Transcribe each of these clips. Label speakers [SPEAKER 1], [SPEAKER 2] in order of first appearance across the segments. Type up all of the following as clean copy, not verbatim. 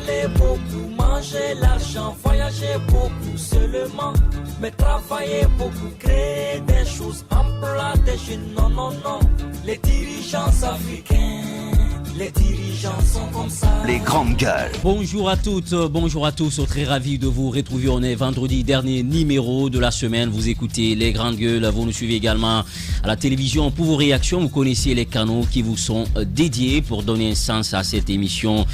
[SPEAKER 1] parler beaucoup, manger l'argent, voyager beaucoup seulement, mais travailler beaucoup, créer des choses, emploi des jeunes, non, non, non. Les dirigeants africains, les dirigeants sont comme ça.
[SPEAKER 2] Les grandes gueules.
[SPEAKER 3] Bonjour à toutes, bonjour à tous. Très ravi de vous retrouver. On est vendredi, dernier numéro de la semaine. Vous écoutez les grandes gueules. Vous nous suivez également à la télévision pour vos réactions. Vous connaissez les canaux qui vous sont dédiés pour donner un sens à cette émission.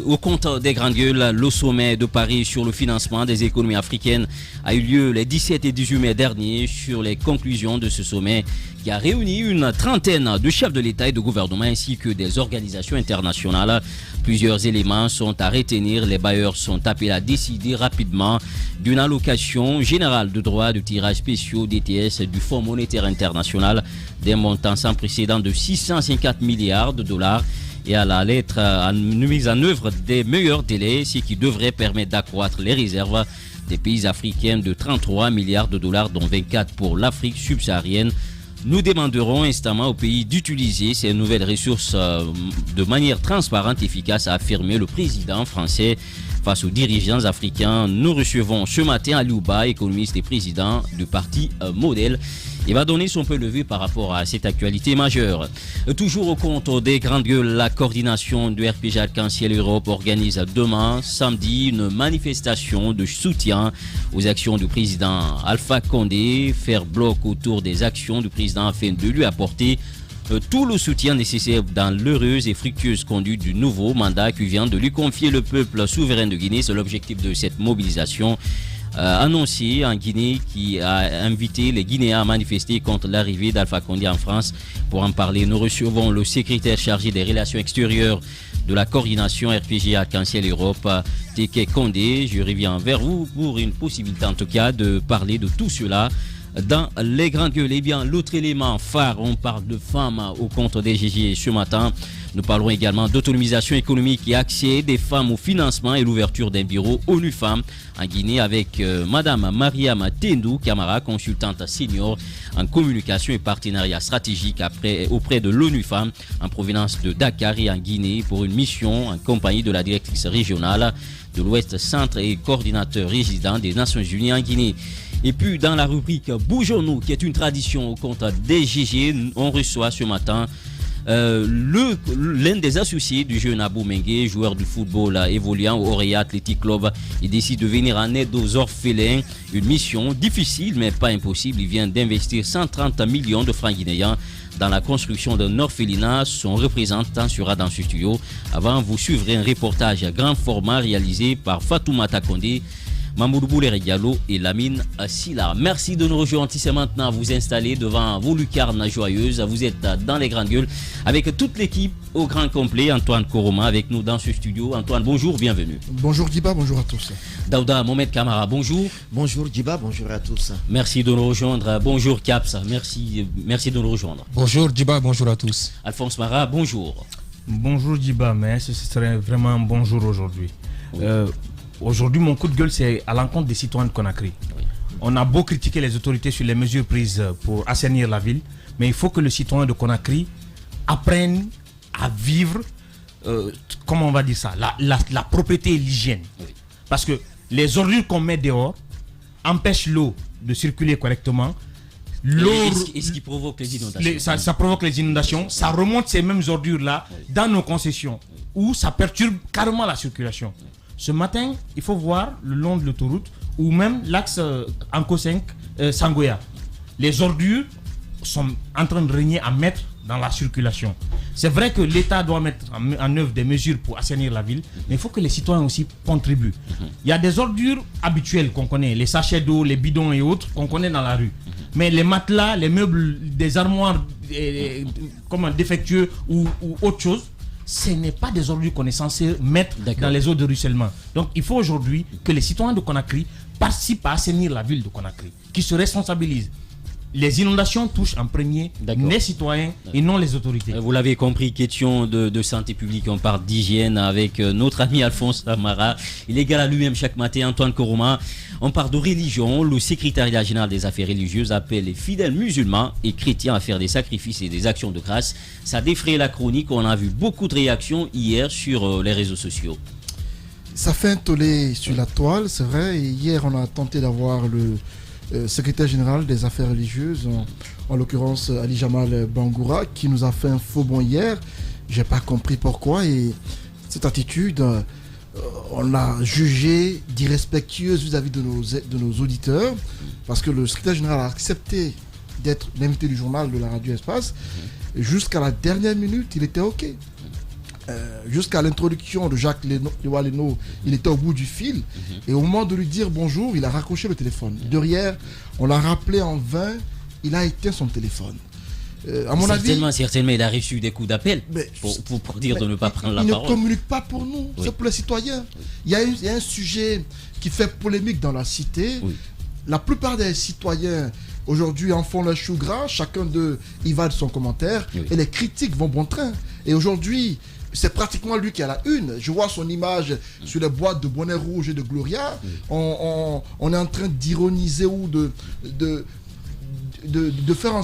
[SPEAKER 3] Au compte des grandes gueules, le sommet de Paris sur le financement des économies africaines a eu lieu les 17 et 18 mai dernier. Sur les conclusions de ce sommet qui a réuni une trentaine de chefs de l'État et de gouvernement ainsi que des organisations internationales. Plusieurs éléments sont à retenir. Les bailleurs sont appelés à décider rapidement d'une allocation générale de droits de tirage spéciaux DTS du Fonds monétaire international d'un montant sans précédent de 650 milliards de dollars et à la lettre mise en œuvre des meilleurs délais, ce qui devrait permettre d'accroître les réserves des pays africains de 33 milliards de dollars, dont 24 pour l'Afrique subsaharienne. Nous demanderons instamment au pays d'utiliser ces nouvelles ressources de manière transparente et efficace, a affirmé le président français face aux dirigeants africains. Nous recevons ce matin Aliou Ba, économiste et président du parti Modèle. Il va donner son peu levé par rapport à cette actualité majeure. Toujours au compte des grandes gueules, la coordination du RPG Arc-en-Ciel Europe organise demain, samedi, une manifestation de soutien aux actions du président Alpha Condé, faire bloc autour des actions du président afin de lui apporter tout le soutien nécessaire dans l'heureuse et fructueuse conduite du nouveau mandat qui vient de lui confier le peuple souverain de Guinée. C'est l'objectif de cette mobilisation annoncé en Guinée, qui a invité les Guinéens à manifester contre l'arrivée d'Alpha Condé en France. Pour en parler, nous recevons le secrétaire chargé des relations extérieures de la coordination RPG Arc-en-Ciel Europe, Teke Condé. Je reviens vers vous pour une possibilité en tout cas de parler de tout cela dans les grandes gueules. Eh bien, l'autre élément phare, on parle de femmes au compte des GG ce matin. Nous parlerons également d'autonomisation économique et accès des femmes au financement et l'ouverture d'un bureau ONU Femmes en Guinée avec Madame Mariam Tendou Camara, consultante senior en communication et partenariat stratégique auprès de l'ONU Femmes en provenance de Dakar et en Guinée pour une mission en compagnie de la directrice régionale de l'Ouest Centre et coordinateur résident des Nations Unies en Guinée. Et puis dans la rubrique Bougeons-nous, qui est une tradition au compte des GG, on reçoit ce matin l'un des associés du jeune Abou Mengue, joueur de football évoluant au Orea Athletic Club. Il décide de venir en aide aux orphelins, une mission difficile mais pas impossible. Il vient d'investir 130 millions de francs guinéens dans la construction d'un orphelinat. Son représentant sera dans ce studio. Avant, vous suivrez un reportage à grand format réalisé par Fatoumata Condé, Mamoudou Boulere Diallo et Lamine Silla. Merci de nous rejoindre. C'est maintenant à vous installer devant vos lucarnes joyeuses. Vous êtes dans les grandes gueules avec toute l'équipe au grand complet. Antoine Koroma avec nous dans ce studio. Antoine, bonjour, bienvenue.
[SPEAKER 4] Bonjour Djiba, bonjour à tous.
[SPEAKER 3] Daouda Mohamed Kamara, bonjour.
[SPEAKER 5] Bonjour Djiba, bonjour à tous.
[SPEAKER 3] Merci de nous rejoindre. Bonjour Caps, merci de nous rejoindre.
[SPEAKER 6] Bonjour Djiba, bonjour à tous.
[SPEAKER 3] Alphonse Mara, bonjour.
[SPEAKER 6] Bonjour Djiba, mais ce serait vraiment un bonjour aujourd'hui. Oui. Aujourd'hui, mon coup de gueule, c'est à l'encontre des citoyens de Conakry. Oui. On a beau critiquer les autorités sur les mesures prises pour assainir la ville, mais il faut que le citoyen de Conakry apprenne à vivre, comment on va dire ça, la propreté et l'hygiène. Oui. Parce que les ordures qu'on met dehors empêchent l'eau de circuler correctement.
[SPEAKER 3] Et ce qui provoque les inondations.
[SPEAKER 6] Ça provoque les inondations, ça remonte ces mêmes ordures-là dans nos concessions, où ça perturbe carrément la circulation. Ce matin, il faut voir le long de l'autoroute ou même l'axe Anko 5 Sangoya. Les ordures sont en train de régner à mettre dans la circulation. C'est vrai que l'État doit mettre en œuvre des mesures pour assainir la ville, mais il faut que les citoyens aussi contribuent. Il y a des ordures habituelles qu'on connaît, les sachets d'eau, les bidons et autres qu'on connaît dans la rue. Mais les matelas, les meubles, des armoires défectueux ou autre chose, ce n'est pas des ordures qu'on est censé mettre dans les eaux de ruissellement. Donc il faut aujourd'hui que les citoyens de Conakry participent à assainir la ville de Conakry, qui se responsabilisent. Les inondations touchent en premier les citoyens et non les autorités.
[SPEAKER 3] Vous l'avez compris, question de santé publique, on parle d'hygiène avec notre ami Alphonse Mara. Il est égal à lui-même chaque matin, Antoine Koroma. On parle de religion. Le secrétariat général des affaires religieuses appelle les fidèles musulmans et chrétiens à faire des sacrifices et des actions de grâce. Ça défraie la chronique. On a vu beaucoup de réactions hier sur les réseaux sociaux.
[SPEAKER 2] Ça fait un tollé sur la toile, c'est vrai. Et hier, on a tenté d'avoir le secrétaire général des affaires religieuses, en l'occurrence Ali Jamal Bangoura, qui nous a fait un faux bond hier. J'ai pas compris pourquoi. Et cette attitude, on l'a jugée d'irrespectueuse vis-à-vis de nos auditeurs, parce que le secrétaire général a accepté d'être l'invité du journal de la radio Espace. Jusqu'à la dernière minute, il était OK. Jusqu'à l'introduction de Jacques Leno, il était au bout du fil. Et au moment de lui dire bonjour, il a raccroché le téléphone. Derrière, on l'a rappelé en vain, il a éteint son téléphone. À mon avis,
[SPEAKER 3] certainement, il a reçu des coups d'appel pour dire de ne pas prendre la parole.
[SPEAKER 2] Il ne communique pas pour nous, c'est pour les citoyens. Il y a un sujet qui fait polémique dans la cité. La plupart des citoyens aujourd'hui en font le chou gras, chacun d'eux y va de son commentaire, et les critiques vont bon train. Et aujourd'hui, c'est pratiquement lui qui a la une. Je vois son image sur les boîtes de bonnet rouge et de Gloria. On est en train d'ironiser ou de faire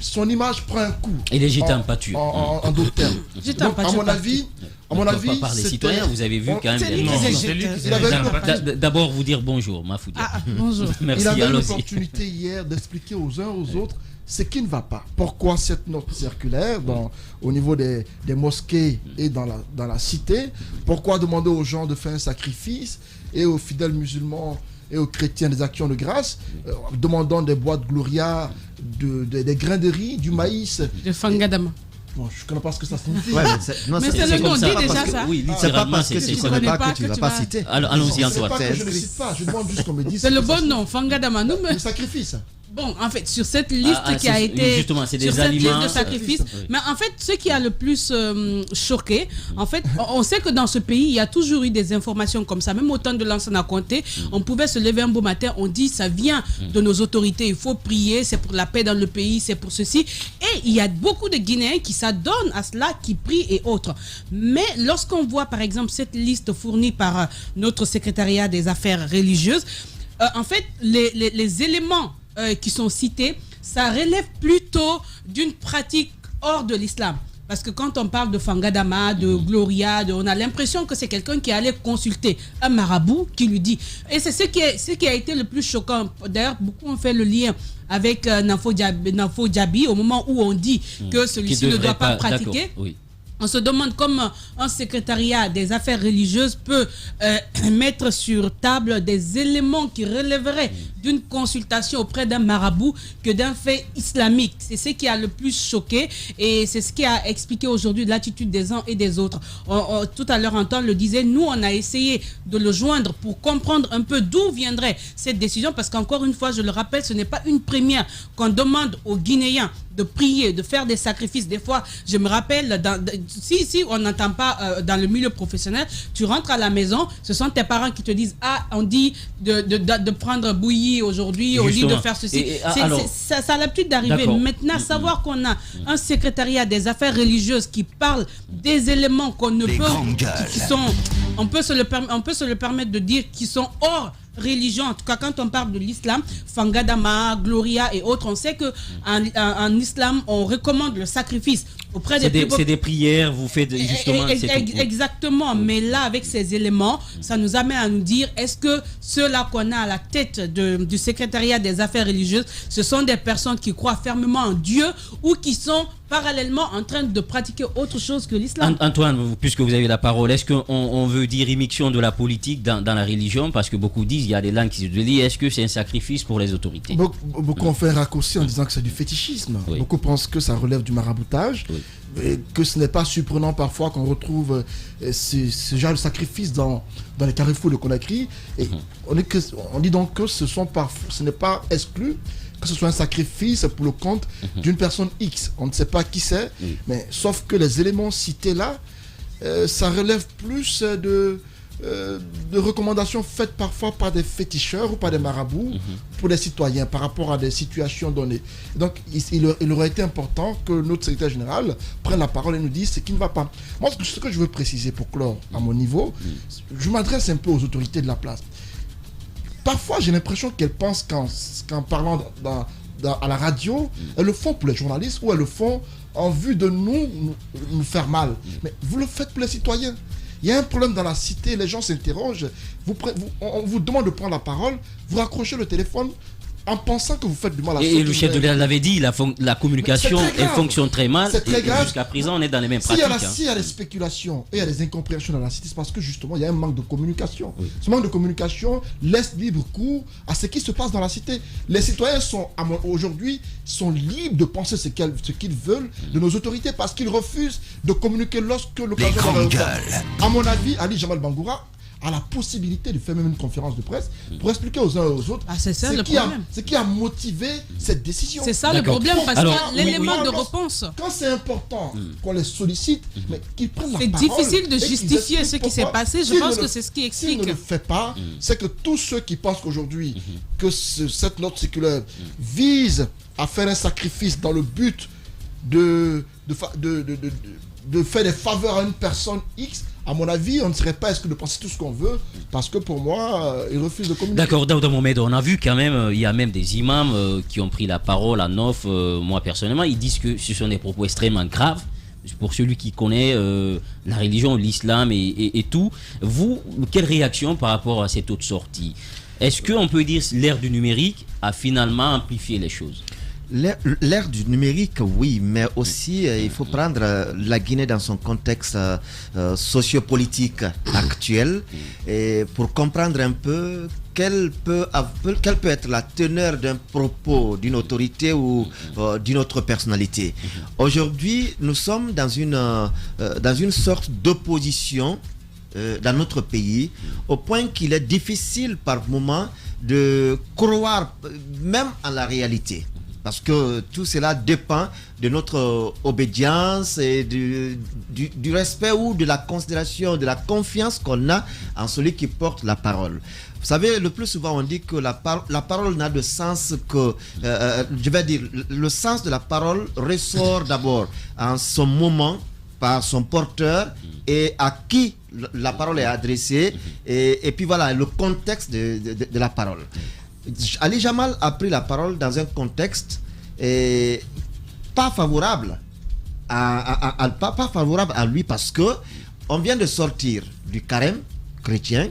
[SPEAKER 2] son image prend un coup.
[SPEAKER 3] Il est jeté en pâture.
[SPEAKER 2] En d'autres termes. Donc, à mon avis,
[SPEAKER 3] par les citoyens, vous avez vu quand même. D'abord, vous dire bonjour, Mafoudi.
[SPEAKER 4] Bonjour.
[SPEAKER 3] Merci.
[SPEAKER 2] Il avait l'opportunité hier d'expliquer aux uns aux autres ce qui ne va pas. Pourquoi cette note circulaire au niveau des mosquées et dans la cité? Pourquoi demander aux gens de faire un sacrifice et aux fidèles musulmans et aux chrétiens des actions de grâce, demandant des boîtes Gloria, des grains de riz, du maïs.
[SPEAKER 4] De Fangadama.
[SPEAKER 2] Bon, je ne connais pas ce que ça signifie.
[SPEAKER 4] Ouais, mais c'est le nom, dit déjà ça.
[SPEAKER 3] Oui,
[SPEAKER 5] c'est pas parce que tu ne connais pas que tu ne vas pas citer.
[SPEAKER 3] Allons-y, Antoine.
[SPEAKER 2] C'est pas que je ne cite pas, je demande juste qu'on me dise.
[SPEAKER 4] C'est le bon nom, Fangadama.
[SPEAKER 2] Le sacrifice.
[SPEAKER 4] Bon, en fait, sur cette liste qui a été...
[SPEAKER 3] Justement, c'est des
[SPEAKER 4] sur
[SPEAKER 3] aliments.
[SPEAKER 4] cette liste de sacrifices. Mais en fait, ce qui a le plus choqué, en fait, on sait que dans ce pays, il y a toujours eu des informations comme ça. Même au temps de Lansana Conté, on pouvait se lever un beau matin, on dit ça vient de nos autorités, il faut prier, c'est pour la paix dans le pays, c'est pour ceci. Et il y a beaucoup de Guinéens qui s'adonnent à cela, qui prient et autres. Mais lorsqu'on voit, par exemple, cette liste fournie par notre secrétariat des affaires religieuses, en fait, les éléments qui sont cités, ça relève plutôt d'une pratique hors de l'islam. Parce que quand on parle de Fangadama, de Gloria, on a l'impression que c'est quelqu'un qui allait consulter un marabout qui lui dit. Et c'est ce qui a été le plus choquant. D'ailleurs, beaucoup ont fait le lien avec Nafo Djabi au moment où on dit que celui-ci ne doit pas pratiquer. On se demande comment un secrétariat des affaires religieuses peut mettre sur table des éléments qui relèveraient d'une consultation auprès d'un marabout que d'un fait islamique. C'est ce qui a le plus choqué et c'est ce qui a expliqué aujourd'hui l'attitude des uns et des autres. Tout à l'heure, Antoine le disait, nous, on a essayé de le joindre pour comprendre un peu d'où viendrait cette décision parce qu'encore une fois, je le rappelle, ce n'est pas une première qu'on demande aux Guinéens de prier, de faire des sacrifices. Des fois, je me rappelle, si on n'entend pas dans le milieu professionnel, tu rentres à la maison, ce sont tes parents qui te disent « Ah, on dit de prendre bouillie aujourd'hui, on dit de faire ceci. » Ça a l'habitude d'arriver. Maintenant, savoir qu'on a un secrétariat des affaires religieuses qui parle des éléments qu'on ne peut... On peut se le permettre de dire qui sont hors religion, en tout cas quand on parle de l'islam, Fangadama, Gloria et autres, on sait que en islam on recommande le sacrifice auprès
[SPEAKER 3] c'est des prières, vous faites justement
[SPEAKER 4] exactement, mais là avec ces éléments, ça nous amène à nous dire est-ce que ceux-là qu'on a à la tête du secrétariat des affaires religieuses, ce sont des personnes qui croient fermement en Dieu ou qui sont parallèlement en train de pratiquer autre chose que l'islam.
[SPEAKER 3] Antoine, puisque vous avez la parole, est-ce qu'on veut dire immixtion de la politique dans la religion? Parce que beaucoup disent, il y a des langues qui se disent, est-ce que c'est un sacrifice pour les autorités?
[SPEAKER 2] Beaucoup ont fait un raccourci en disant que c'est du fétichisme. Beaucoup pensent que ça relève du maraboutage. Et que ce n'est pas surprenant parfois qu'on retrouve ce genre de sacrifice dans les carrefours de Conakry. Et on dit donc que ce n'est pas exclu que ce soit un sacrifice pour le compte d'une personne X. On ne sait pas qui c'est, mais sauf que les éléments cités là, ça relève plus de recommandations faites parfois par des féticheurs ou par des marabouts pour les citoyens par rapport à des situations données. Donc il aurait été important que notre secrétaire général prenne la parole et nous dise ce qui ne va pas. Moi, ce que je veux préciser pour clore à mon niveau, je m'adresse un peu aux autorités de la place. Parfois, j'ai l'impression qu'elles pensent qu'en parlant à la radio, elles le font pour les journalistes ou elles le font en vue de nous faire mal. Mais vous le faites pour les citoyens. Il y a un problème dans la cité, les gens s'interrogent, on vous demande de prendre la parole, vous raccrochez le téléphone en pensant que vous faites du mal à
[SPEAKER 3] Et le chef de l'État l'avait dit, la communication, elle fonctionne très mal.
[SPEAKER 2] C'est très grave.
[SPEAKER 3] Jusqu'à présent, on est dans les mêmes pratiques.
[SPEAKER 2] S'il y a des spéculations et il y a des incompréhensions dans la cité, c'est parce que justement, il y a un manque de communication. Oui. Ce manque de communication laisse libre cours à ce qui se passe dans la cité. Les citoyens aujourd'hui sont libres de penser ce qu'ils veulent de nos autorités parce qu'ils refusent de communiquer lorsque l'occasion leur est. À mon avis, Ali Jamal Bangoura a la possibilité de faire même une conférence de presse pour expliquer aux uns et aux autres ce qui a motivé cette décision.
[SPEAKER 4] C'est ça le problème, parce que l'élément de réponse.
[SPEAKER 2] Quand c'est important qu'on les sollicite, mais qu'ils prennent la parole.
[SPEAKER 4] C'est difficile de justifier ce qui s'est passé. Je pense que c'est ce qui explique.
[SPEAKER 2] S'il ne le fait pas, c'est que tous ceux qui pensent qu'aujourd'hui que cette note circulaire vise à faire un sacrifice dans le but de faire des faveurs à une personne X, à mon avis, on ne serait pas exclu de penser tout ce qu'on veut, parce que pour moi, ils refusent de communiquer.
[SPEAKER 3] D'accord, Daouda Mohamed, on a vu quand même, il y a même des imams qui ont pris la parole à Nof. Moi, personnellement, ils disent que ce sont des propos extrêmement graves. Pour celui qui connaît la religion, l'islam et tout. Vous, quelle réaction par rapport à cette autre sortie? Est-ce qu'on peut dire que l'ère du numérique a finalement amplifié les choses?
[SPEAKER 5] L'ère du numérique, oui, mais aussi il faut prendre la Guinée dans son contexte sociopolitique actuel et pour comprendre un peu quelle peut être la teneur d'un propos d'une autorité ou d'une autre personnalité. Aujourd'hui, nous sommes dans une sorte d'opposition dans notre pays, au point qu'il est difficile par moments de croire même en la réalité. Parce que tout cela dépend de notre obédience et du respect ou de la considération, de la confiance qu'on a en celui qui porte la parole. Vous savez, le plus souvent on dit que la parole n'a de sens que, je vais dire, le sens de la parole ressort d'abord en son moment, par son porteur et à qui la parole est adressée et puis voilà le contexte de la parole. Ali Jamal a pris la parole dans un contexte pas favorable pas favorable à lui parce que on vient de sortir du carême chrétien,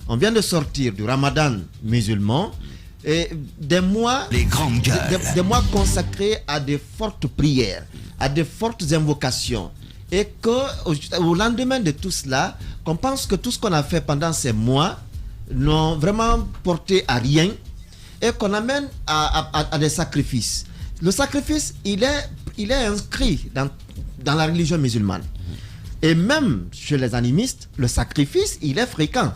[SPEAKER 5] on vient de sortir du ramadan musulman et des mois consacrés à de fortes prières, à de fortes invocations. Et qu'au lendemain de tout cela, qu'on pense que tout ce qu'on a fait pendant ces mois n'ont vraiment porté à rien et qu'on amène à des sacrifices. Le sacrifice, il est inscrit dans la religion musulmane. Et même chez les animistes, le sacrifice, il est fréquent.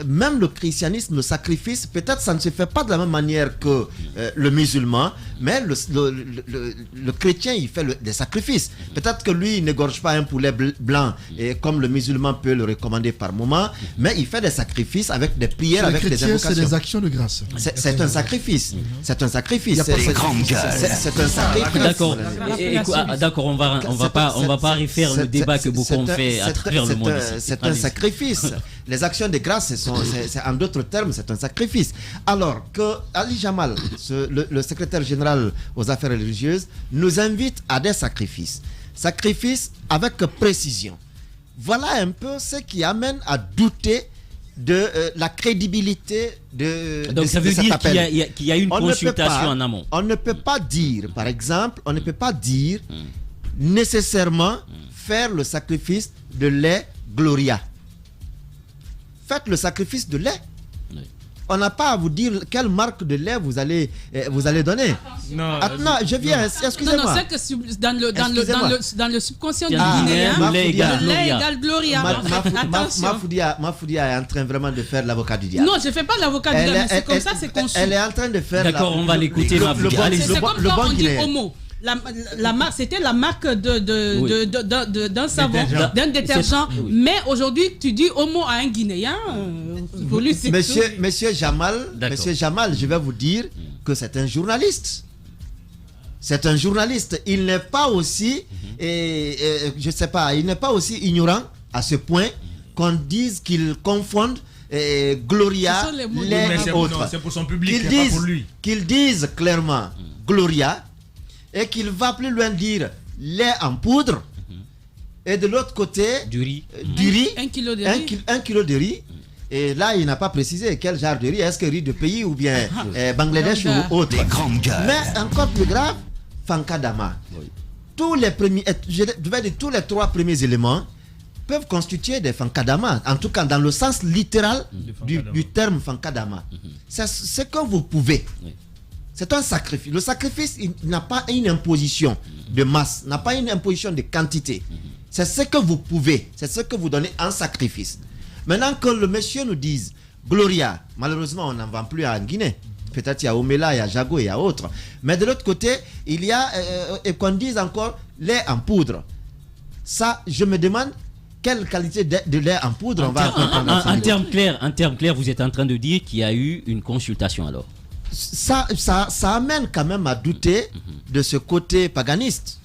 [SPEAKER 5] Même le christianisme, le sacrifice, peut-être ça ne se fait pas de la même manière que le musulman, mais le chrétien, il fait des sacrifices. Peut-être que lui, il n'égorge pas un poulet blanc, et comme le musulman peut le recommander par moment, mais il fait des sacrifices avec des prières, avec des invocations.
[SPEAKER 2] C'est des actions de grâce.
[SPEAKER 5] C'est un sacrifice. C'est un sacrifice.
[SPEAKER 3] C'est un sacrifice. D'accord, on va pas refaire le débat que beaucoup ont fait à travers le monde.
[SPEAKER 5] C'est un sacrifice. Les actions de grâce, c'est en d'autres termes, c'est un sacrifice. Alors que Ali Jamal, le secrétaire général aux affaires religieuses, nous invite à des sacrifices. Sacrifices avec précision. Voilà un peu ce qui amène à douter de la crédibilité de
[SPEAKER 3] Donc ça veut dire qu'il y a une consultation en amont.
[SPEAKER 5] On ne peut pas dire, par exemple, nécessairement faire le sacrifice de lait Gloria. Faites le sacrifice de lait. Oui. On n'a pas à vous dire quelle marque de lait vous allez donner. Non, je viens, excusez-moi.
[SPEAKER 4] Non, c'est que dans le subconscient du Guinéen, le lait égale Gloria.
[SPEAKER 5] Mafoudia est en train vraiment de faire l'avocat du diable.
[SPEAKER 4] Non, je ne fais pas l'avocat du diable, mais c'est comme ça, c'est conçu.
[SPEAKER 5] Elle est en train de faire...
[SPEAKER 3] D'accord, on va l'écouter, Mafoudia.
[SPEAKER 4] C'est comme quand on dit homo. C'était la marque d'un savon, d'un détergent. Oui. Mais aujourd'hui, tu dis homo à un Guinéen.
[SPEAKER 5] Monsieur Jamal, je vais vous dire que c'est un journaliste. C'est un journaliste. Il n'est pas aussi, je sais pas, il n'est pas aussi ignorant à ce point qu'on dise qu'il confondent Gloria, lait et autres.
[SPEAKER 6] C'est pour son public, pas pour lui.
[SPEAKER 5] Qu'ils disent clairement Gloria. Et qu'il va plus loin dire lait en poudre et de l'autre côté,
[SPEAKER 3] du riz.
[SPEAKER 5] Du riz.
[SPEAKER 4] 1 kilo de riz.
[SPEAKER 5] 1 kilo de riz. Et là, il n'a pas précisé quel genre de riz. Est-ce que riz de pays ou bien Bangladesh ou autre. Mais encore plus grave, Fankadama. Oui. Tous les 3 premiers éléments peuvent constituer des Fankadama. En tout cas, dans le sens littéral du terme Fankadama. C'est ce que vous pouvez. Oui. C'est un sacrifice. Le sacrifice, il n'a pas une imposition de masse, n'a pas une imposition de quantité. C'est ce que vous pouvez. C'est ce que vous donnez en sacrifice. Maintenant que le monsieur nous dise Gloria, malheureusement on n'en vend plus en Guinée. Peut-être il y a Omela, il y a Jago, il y a autres. Mais de l'autre côté, il y a, et qu'on dise encore, lait en poudre. Ça, je me demande quelle qualité de lait en poudre on va comprendre.
[SPEAKER 3] En termes clairs, vous êtes en train de dire qu'il y a eu une consultation alors.
[SPEAKER 5] Ça amène quand même à douter de ce côté paganiste.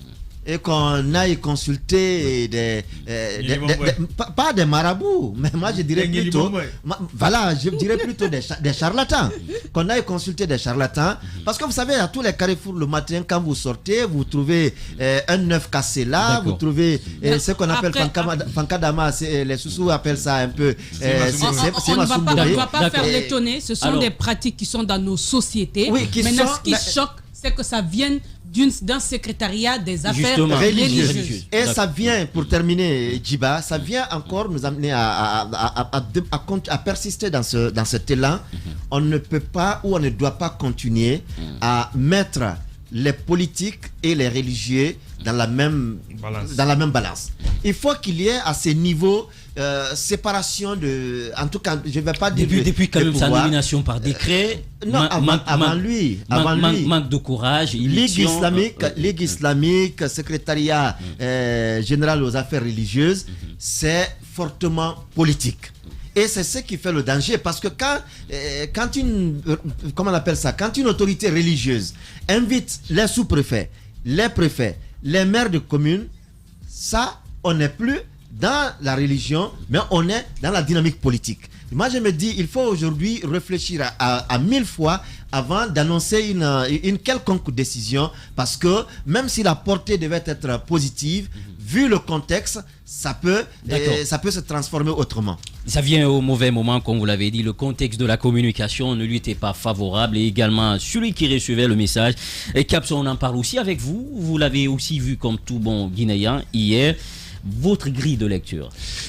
[SPEAKER 5] Et qu'on aille consulter pas des marabouts, mais moi je dirais plutôt, des charlatans. Qu'on aille consulter des charlatans, parce que vous savez, à tous les carrefours le matin, quand vous sortez, vous trouvez un œuf cassé là, vous trouvez ce qu'on appelle Fankadama, les Soussous appellent ça un peu.
[SPEAKER 4] On ne va pas faire l'étonner, ce sont des pratiques qui sont dans nos sociétés.
[SPEAKER 5] Oui,
[SPEAKER 4] maintenant, ce qui choque, c'est que ça vienne d'un secrétariat des affaires religieuses.
[SPEAKER 5] Et ça vient, pour terminer, Djiba, ça vient encore nous amener à persister dans cet élan. On ne peut pas ou on ne doit pas continuer à mettre les politiques et les religieux dans la même balance. Il faut qu'il y ait à ces niveaux séparation de, en tout cas, je ne vais pas dire
[SPEAKER 3] depuis quand même sa nomination par décret.
[SPEAKER 5] Non, avant lui,
[SPEAKER 3] manque de courage.
[SPEAKER 5] Ligue islamique, secrétariat général aux affaires religieuses, c'est fortement politique. Et c'est ce qui fait le danger, parce que quand une autorité religieuse invite les sous-préfets, les préfets, les maires de communes, ça, on n'est plus dans la religion, mais on est dans la dynamique politique. Moi, je me dis, il faut aujourd'hui réfléchir à 1000 fois avant d'annoncer une quelconque décision, parce que même si la portée devait être positive, vu le contexte, ça peut se transformer autrement.
[SPEAKER 3] Ça vient au mauvais moment, comme vous l'avez dit. Le contexte de la communication ne lui était pas favorable, et également celui qui recevait le message. Et Capson, on en parle aussi avec vous. Vous l'avez aussi vu comme tout bon Guinéen hier. Votre grille de lecture?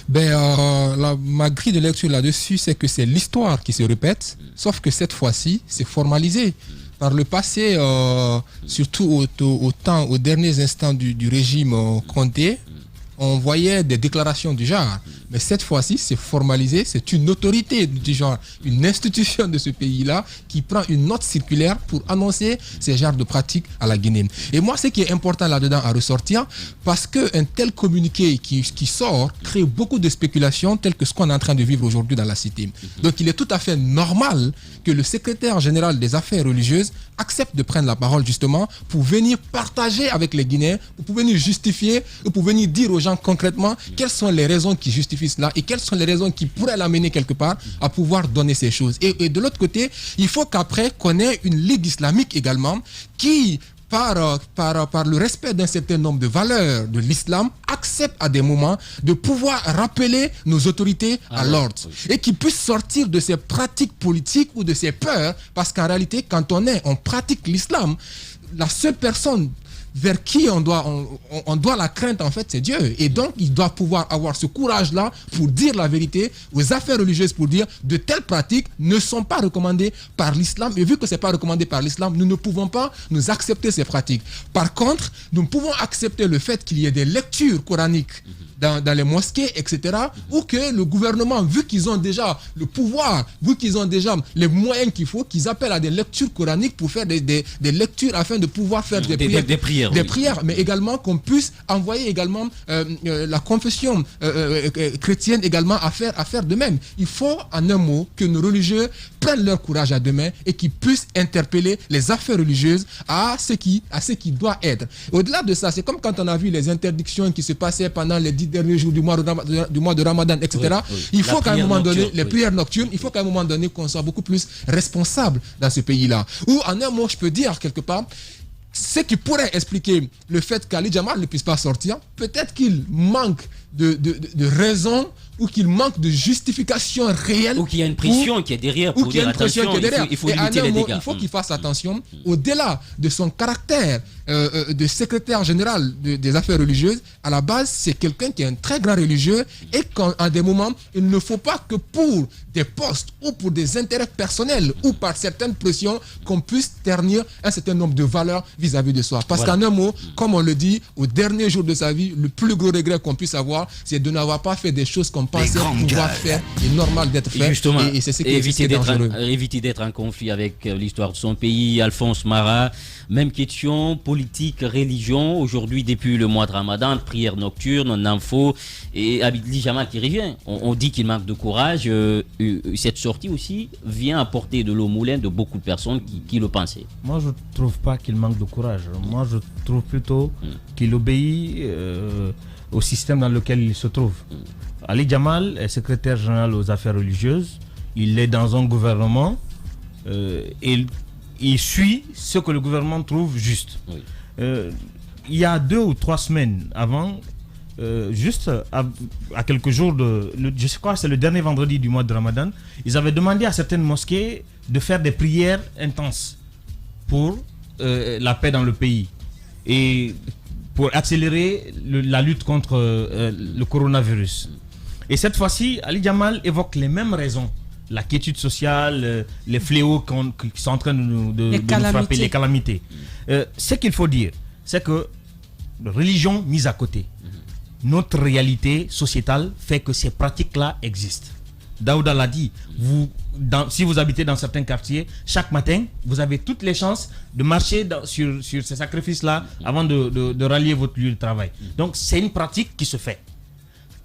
[SPEAKER 7] Ma grille de lecture là-dessus, c'est que c'est l'histoire qui se répète, sauf que cette fois-ci, c'est formalisé. Par le passé, surtout aux derniers instants du régime Condé, on voyait des déclarations du genre. Mais cette fois-ci, c'est formalisé, c'est une autorité du genre, une institution de ce pays-là qui prend une note circulaire pour annoncer ces genres de pratiques à la Guinée. Et moi, ce qui est important là-dedans à ressortir, parce qu'un tel communiqué qui sort crée beaucoup de spéculations telles que ce qu'on est en train de vivre aujourd'hui dans la cité. Donc, il est tout à fait normal que le secrétaire général des affaires religieuses accepte de prendre la parole justement pour venir partager avec les Guinéens, pour venir justifier, pour venir dire aux gens concrètement quelles sont les raisons qui justifient cela et quelles sont les raisons qui pourraient l'amener quelque part à pouvoir donner ces choses. Et de l'autre côté, il faut qu'après qu'on ait une ligue islamique également qui, par le respect d'un certain nombre de valeurs de l'islam, accepte à des moments de pouvoir rappeler nos autorités à l'ordre et qui puisse sortir de ces pratiques politiques ou de ces peurs, parce qu'en réalité, quand on pratique l'islam, la seule personne vers qui on doit la crainte, en fait, c'est Dieu. Et donc, il doit pouvoir avoir ce courage-là pour dire la vérité aux affaires religieuses, pour dire de telles pratiques ne sont pas recommandées par l'islam. Et vu que ce n'est pas recommandé par l'islam, nous ne pouvons pas nous accepter ces pratiques. Par contre, nous pouvons accepter le fait qu'il y ait des lectures coraniques dans les mosquées, etc., ou que le gouvernement, vu qu'ils ont déjà le pouvoir, vu qu'ils ont déjà les moyens qu'il faut, qu'ils appellent à des lectures coraniques pour faire des lectures afin de pouvoir faire des prières, mais également qu'on puisse envoyer également la confession chrétienne également à faire de même. Il faut, en un mot, que nos religieux prennent leur courage à deux mains et qu'ils puissent interpeller les affaires religieuses à ce qui doit être. Au-delà de ça, c'est comme quand on a vu les interdictions qui se passaient pendant les 10 derniers jours du mois de Ramadan, etc. Il faut qu'à un moment donné, les prières nocturnes, il faut qu'à un moment donné qu'on soit beaucoup plus responsable dans ce pays-là. Ou en un mot, je peux dire quelque part, ce qui pourrait expliquer le fait qu'Ali Jamal ne puisse pas sortir, peut-être qu'il manque de raison ou qu'il manque de justification réelle.
[SPEAKER 3] Ou qu'il y a une pression qui est derrière pour dire attention, il faut limiter les dégâts.
[SPEAKER 7] Il faut qu'il fasse attention au-delà de son caractère de secrétaire général des affaires religieuses. À la base, c'est quelqu'un qui est un très grand religieux et qu'à des moments, il ne faut pas que pour des postes ou pour des intérêts personnels ou par certaines pressions qu'on puisse ternir un certain nombre de valeurs vis-à-vis de soi. Parce qu'en un mot, comme on le dit, au dernier jour de sa vie, le plus gros regret qu'on puisse avoir, c'est de n'avoir pas fait des choses qu'on pensait pouvoir faire et normal d'être fait.
[SPEAKER 3] Justement,
[SPEAKER 7] et c'est ce qui est dangereux.
[SPEAKER 3] Éviter d'être en conflit avec l'histoire de son pays. Alphonse Mara, même question, politique, religion. Aujourd'hui, depuis le mois de Ramadan, prière nocturne, on en faut. Et Ali Jamal qui revient. On dit qu'il manque de courage. Cette sortie aussi vient apporter de l'eau au moulin de beaucoup de personnes qui le pensaient.
[SPEAKER 6] Moi, je ne trouve pas qu'il manque de courage. Moi, je trouve plutôt qu'il obéit au système dans lequel il se trouve. Ali Jamal est secrétaire général aux affaires religieuses. Il est dans un gouvernement et il suit ce que le gouvernement trouve juste. Oui. Il y a 2 ou 3 semaines avant, juste à quelques jours je crois que c'est le dernier vendredi du mois de Ramadan, ils avaient demandé à certaines mosquées de faire des prières intenses pour la paix dans le pays et pour accélérer la lutte contre le coronavirus. Et cette fois-ci, Ali Jamal évoque les mêmes raisons. La quiétude sociale, les fléaux qui sont en train de nous frapper, les calamités. Ce qu'il faut dire, c'est que la religion mise à côté, notre réalité sociétale fait que ces pratiques-là existent. Daouda l'a dit, si vous habitez dans certains quartiers, chaque matin, vous avez toutes les chances de marcher sur ces sacrifices-là avant de rallier votre lieu de travail. Donc c'est une pratique qui se fait.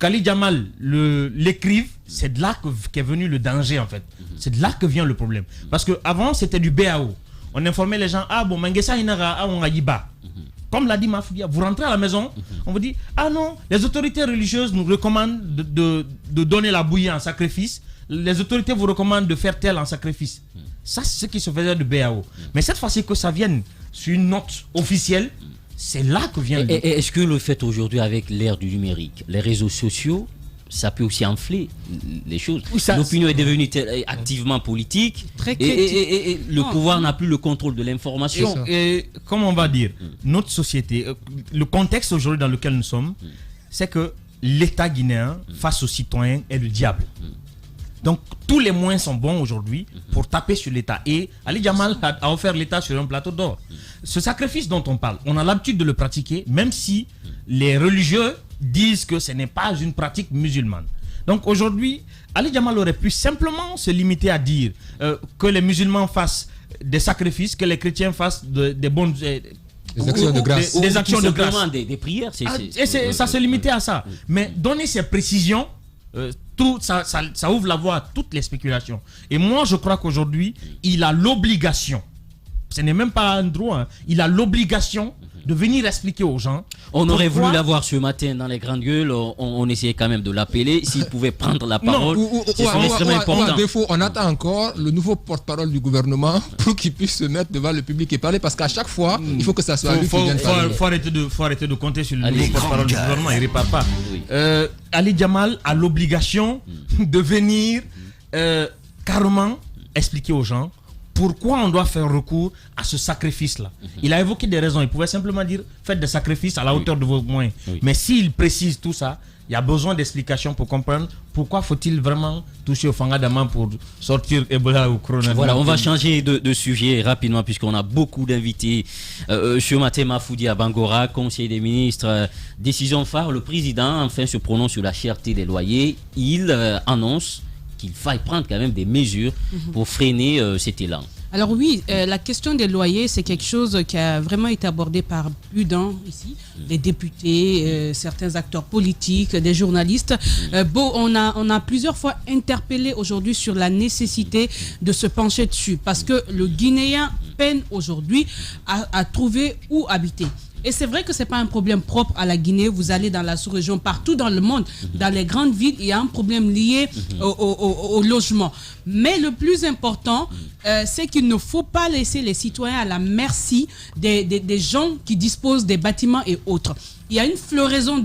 [SPEAKER 6] Qu'Ali Jamal l'écrive, c'est de là qu'est venu le danger en fait. C'est de là que vient le problème. Parce qu'avant c'était du BAO. On informait les gens, Mangesa Inara, on Ayiba. Comme l'a dit Mafoudia, vous rentrez à la maison, on vous dit, non, les autorités religieuses nous recommandent de donner la bouillie en sacrifice. Les autorités vous recommandent de faire tel en sacrifice. Ça, c'est ce qui se faisait de BAO. Mais cette fois-ci que ça vienne sur une note officielle, c'est là que vient le...
[SPEAKER 3] Est-ce que le fait aujourd'hui avec l'ère du numérique, les réseaux sociaux, ça peut aussi enfler les choses? L'opinion est devenue activement politique et le pouvoir n'a plus le contrôle de l'information.
[SPEAKER 6] Et comme on va dire, notre société, le contexte aujourd'hui dans lequel nous sommes, c'est que l'État guinéen face aux citoyens est le diable. Donc tous les moyens sont bons aujourd'hui pour taper sur l'État. Et Ali Jamal a offert l'État sur un plateau d'or. Ce sacrifice dont on parle, on a l'habitude de le pratiquer, même si les religieux disent que ce n'est pas une pratique musulmane. Donc aujourd'hui, Ali Jamal aurait pu simplement se limiter à dire que les musulmans fassent des sacrifices, que les chrétiens fassent des bonnes... des
[SPEAKER 7] actions de grâce.
[SPEAKER 6] Des actions de grâce.
[SPEAKER 3] Des prières.
[SPEAKER 6] Ça se limitait à ça. Mais donner ces précisions... ça ouvre la voie à toutes les spéculations. Et moi, je crois qu'aujourd'hui, il a l'obligation, ce n'est même pas un droit, il a l'obligation de venir expliquer aux gens.
[SPEAKER 3] On aurait voulu l'avoir ce matin dans les grandes gueules, on essayait quand même de l'appeler, s'il pouvait prendre la parole. C'est extrêmement important.
[SPEAKER 7] À défaut, on attend encore le nouveau porte-parole du gouvernement pour qu'il puisse se mettre devant le public et parler, parce qu'à chaque fois, il faut que ça soit lui qui vienne parler.
[SPEAKER 6] Faut arrêter de compter sur le nouveau porte-parole du gouvernement, il ne répare pas. Oui. Ali Jamal a l'obligation de venir carrément expliquer aux gens pourquoi on doit faire recours à ce sacrifice-là. Il a évoqué des raisons. Il pouvait simplement dire, faites des sacrifices à la hauteur de vos moyens. Oui. Mais s'il précise tout ça, il y a besoin d'explications pour comprendre pourquoi faut-il vraiment toucher au Fangadama pour sortir Ebola ou Corona.
[SPEAKER 3] Voilà, on va changer de sujet rapidement puisqu'on a beaucoup d'invités. Ce matin, Mafoudia Bangora, conseiller des ministres, décision phare, le président enfin se prononce sur la cherté des loyers. Il annonce qu'il faille prendre quand même des mesures pour freiner cet élan.
[SPEAKER 4] Alors oui, la question des loyers, c'est quelque chose qui a vraiment été abordé par plus d'un ici, les députés, certains acteurs politiques, des journalistes. On a plusieurs fois interpellé aujourd'hui sur la nécessité de se pencher dessus parce que le Guinéen peine aujourd'hui à trouver où habiter. Et c'est vrai que ce n'est pas un problème propre à la Guinée. Vous allez dans la sous-région, partout dans le monde, dans les grandes villes, il y a un problème lié au logement. Mais le plus important, c'est qu'il ne faut pas laisser les citoyens à la merci des gens qui disposent des bâtiments et autres. Il y a une floraison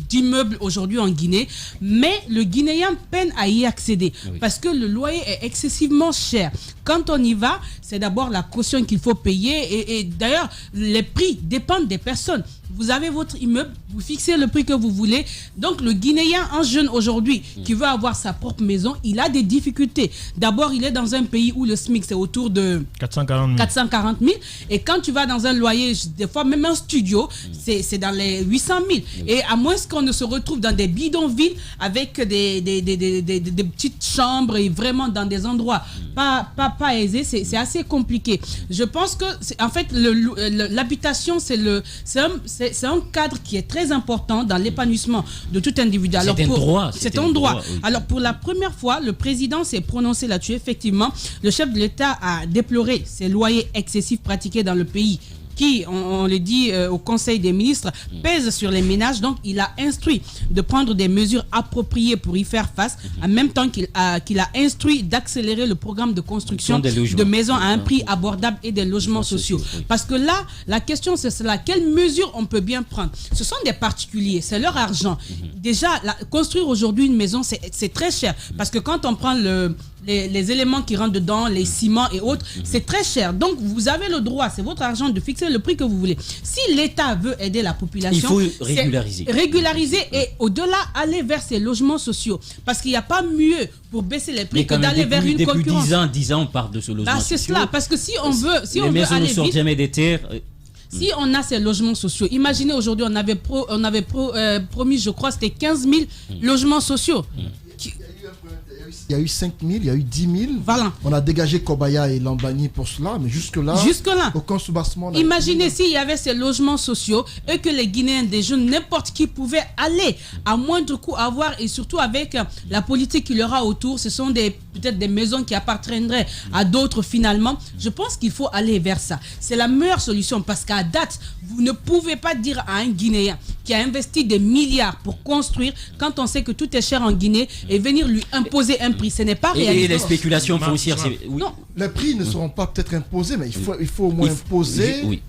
[SPEAKER 4] d'immeubles aujourd'hui en Guinée, mais le Guinéen peine à y accéder parce que le loyer est excessivement cher. Quand on y va, c'est d'abord la caution qu'il faut payer et d'ailleurs, les prix dépendent des personnes. Vous avez votre immeuble, vous fixez le prix que vous voulez. Donc, le Guinéen, un jeune aujourd'hui, qui veut avoir sa propre maison, il a des difficultés. D'abord, il est dans un pays où le SMIC, c'est autour de 440 000. Et quand tu vas dans un loyer, des fois, même un studio, c'est dans les 800 000. Et à moins qu'on ne se retrouve dans des bidonvilles avec des petites chambres et vraiment dans des endroits pas aisés, c'est assez compliqué. Je pense que, en fait, l'habitation, c'est un cadre qui est très important dans l'épanouissement de tout individu. Alors, c'est un droit. Oui. Alors, pour la première fois, le président s'est prononcé là-dessus. Effectivement, le chef de l'État a déploré ces loyers excessifs pratiqués dans le pays qui, on le dit au Conseil des ministres, pèse sur les ménages. Donc, il a instruit de prendre des mesures appropriées pour y faire face, en même temps qu'il a instruit d'accélérer le programme de construction de maisons à un prix abordable et des logements sociaux. Parce que là, la question, c'est cela. Quelles mesures on peut bien prendre? Ce sont des particuliers, c'est leur argent. Déjà, construire aujourd'hui une maison, c'est très cher. Parce que quand on prend les éléments qui rentrent dedans, les ciments et autres, c'est très cher. Donc, vous avez le droit, c'est votre argent, de fixer le prix que vous voulez. Si l'État veut aider la population,
[SPEAKER 3] il faut régulariser.
[SPEAKER 4] Régulariser et au-delà, aller vers ces logements sociaux. Parce qu'il n'y a pas mieux pour baisser les prix que d'aller vers une concurrence.
[SPEAKER 3] Depuis 10 ans, on parle de ce logement social.
[SPEAKER 4] C'est cela, parce que si on veut,
[SPEAKER 3] les maisons ne sortent jamais des terres.
[SPEAKER 4] Si on a ces logements sociaux, imaginez aujourd'hui, on avait promis, je crois, c'était 15 000 logements sociaux.
[SPEAKER 2] Il y a eu 5 000, il y a eu 10 000.
[SPEAKER 4] Voilà.
[SPEAKER 2] On a dégagé Kobaya et Lambani pour cela, mais jusque-là, aucun soubassement.
[SPEAKER 4] Imaginez s'il y avait ces logements sociaux et que les Guinéens, des jeunes, n'importe qui pouvait aller à moindre coût avoir, et surtout avec la politique qu'il y aura autour, ce sont peut-être des maisons qui appartiendraient à d'autres finalement. Je pense qu'il faut aller vers ça. C'est la meilleure solution parce qu'à date, vous ne pouvez pas dire à un Guinéen qui a investi des milliards pour construire, quand on sait que tout est cher en Guinée, et venir lui imposer un prix. Ce n'est pas réaliste.
[SPEAKER 3] Et les spéculations foncières,
[SPEAKER 2] Non, les prix ne seront pas peut-être imposés, mais il faut au moins imposer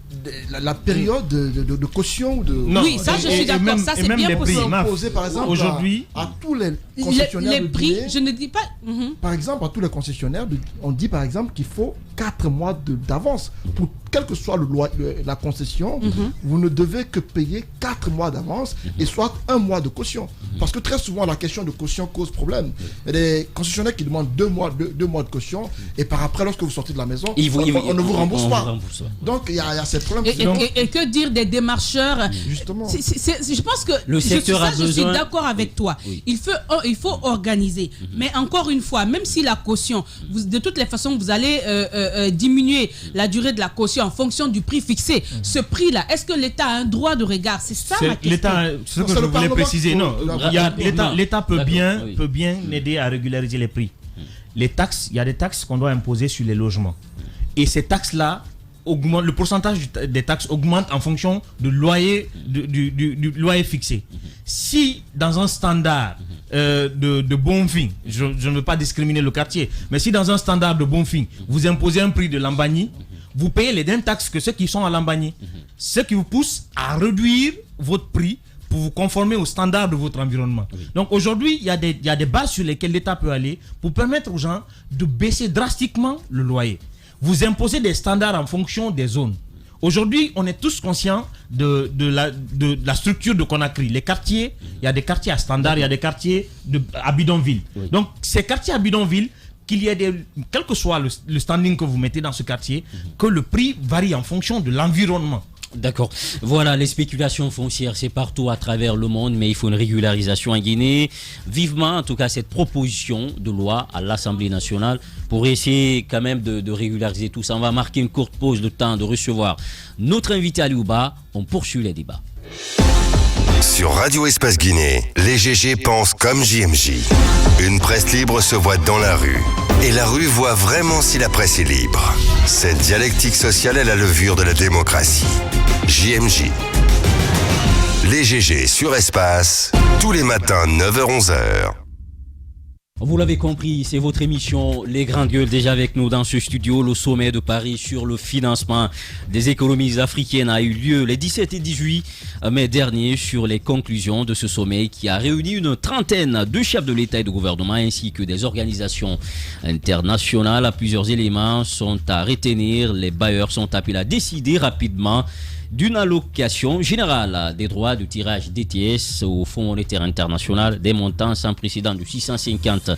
[SPEAKER 2] la période de caution.
[SPEAKER 4] Oui, ça je suis d'accord, ça c'est bien possible.
[SPEAKER 2] Imposer par exemple
[SPEAKER 6] aujourd'hui
[SPEAKER 2] à tous les concessionnaires
[SPEAKER 4] les prix, je ne dis pas.
[SPEAKER 2] Par exemple, à tous les concessionnaires, on dit par exemple qu'il faut 4 mois d'avance. Pour quel que soit la concession, vous ne devez que payer 4 mois d'avance et soit 1 mois de caution. Parce que très souvent, la question de caution cause problème. Il y a des concessionnaires qui demandent 2 mois de caution et par après, lorsque vous sortez de la maison, on ne vous rembourse pas. Donc, il y a cette problème.
[SPEAKER 4] Et que dire des démarcheurs?
[SPEAKER 2] Justement.
[SPEAKER 4] Je pense que
[SPEAKER 3] le secteur a besoin.
[SPEAKER 4] Je suis d'accord avec toi. Oui. Il faut organiser. Mais encore une fois, même si la caution, de toutes les façons, vous allez diminuer la durée de la caution en fonction du prix fixé. Ce prix-là, est-ce que l'État a un droit de regard? C'est ça ma question.
[SPEAKER 6] L'État, ce que je voulais préciser, l'État peut bien aider à régulariser les prix. Les taxes, il y a des taxes qu'on doit imposer sur les logements. Et ces taxes-là, le pourcentage des taxes augmente en fonction du loyer fixé. Si dans un standard de Bonfim, je ne veux pas discriminer le quartier, mais si dans un standard de Bonfim, vous imposez un prix de Lambani, vous payez les mêmes taxes que ceux qui sont à Lambani. Ce qui vous pousse à réduire votre prix pour vous conformer aux standards de votre environnement. Donc aujourd'hui, il y a des bases sur lesquelles l'État peut aller pour permettre aux gens de baisser drastiquement le loyer. Vous imposez des standards en fonction des zones. Aujourd'hui, on est tous conscients de la structure de Conakry. Les quartiers, il y a des quartiers à standard, il y a des quartiers à bidonville. Donc, ces quartiers à bidonville, quel que soit le standing que vous mettez dans ce quartier, que le prix varie en fonction de l'environnement.
[SPEAKER 3] D'accord. Voilà, les spéculations foncières, c'est partout à travers le monde, mais il faut une régularisation en Guinée. Vivement, en tout cas, cette proposition de loi à l'Assemblée nationale pour essayer quand même de régulariser tout ça. On va marquer une courte pause, le temps de recevoir notre invité à Liouba. On poursuit les débats.
[SPEAKER 8] Sur Radio Espace Guinée, les GG pensent comme JMJ. Une presse libre se voit dans la rue. Et la rue voit vraiment si la presse est libre. Cette dialectique sociale est la levure de la démocratie. JMJ. Les GG sur Espace, tous les matins 9h-11h.
[SPEAKER 3] Vous l'avez compris, c'est votre émission Les Grandes Gueules, déjà avec nous dans ce studio. Le sommet de Paris sur le financement des économies africaines a eu lieu les 17 et 18 mai dernier sur les conclusions de ce sommet qui a réuni une trentaine de chefs de l'État et de gouvernement ainsi que des organisations internationales. Plusieurs éléments sont à retenir. Les bailleurs sont appelés à décider rapidement d'une allocation générale des droits de tirage DTS au Fonds monétaire international, des montants sans précédent de 650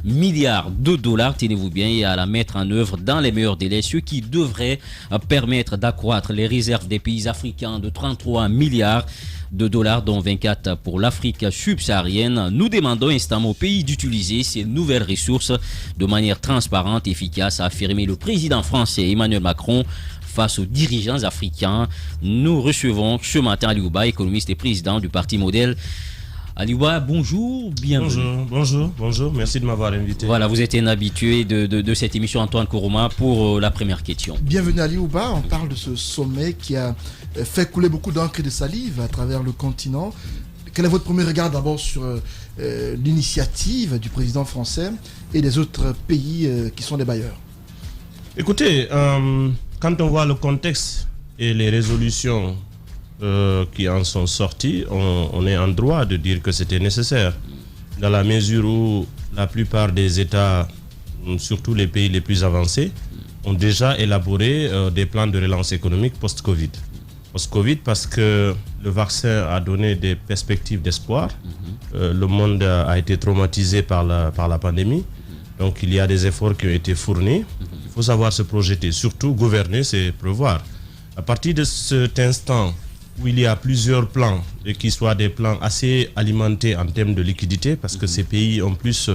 [SPEAKER 3] milliards de dollars, tenez-vous bien, et à la mettre en œuvre dans les meilleurs délais, ce qui devrait permettre d'accroître les réserves des pays africains de 33 milliards de dollars, dont 24 pour l'Afrique subsaharienne. Nous demandons instamment au pays d'utiliser ces nouvelles ressources de manière transparente et efficace, a affirmé le président français Emmanuel Macron face aux dirigeants africains. Nous recevons ce matin Aliouba, économiste et président du Parti Modèle. Aliouba, bonjour, bienvenue.
[SPEAKER 9] Bonjour, merci de m'avoir invité.
[SPEAKER 3] Voilà, vous êtes un habitué de cette émission, Antoine Koroma, pour la première question.
[SPEAKER 2] Bienvenue Aliouba, on parle de ce sommet qui a fait couler beaucoup d'encre et de salive à travers le continent. Quel est votre premier regard d'abord sur l'initiative du président français et des autres pays qui sont des bailleurs?
[SPEAKER 9] Écoutez, quand on voit le contexte et les résolutions qui en sont sorties, on est en droit de dire que c'était nécessaire, dans la mesure où la plupart des États, surtout les pays les plus avancés, ont déjà élaboré des plans de relance économique post-Covid. Post-Covid parce que le vaccin a donné des perspectives d'espoir. Le monde a été traumatisé par la pandémie. Donc il y a des efforts qui ont été fournis. Il faut savoir se projeter, surtout gouverner, c'est prévoir. À partir de cet instant où il y a plusieurs plans, et qui soient des plans assez alimentés en termes de liquidité, parce que ces pays ont plus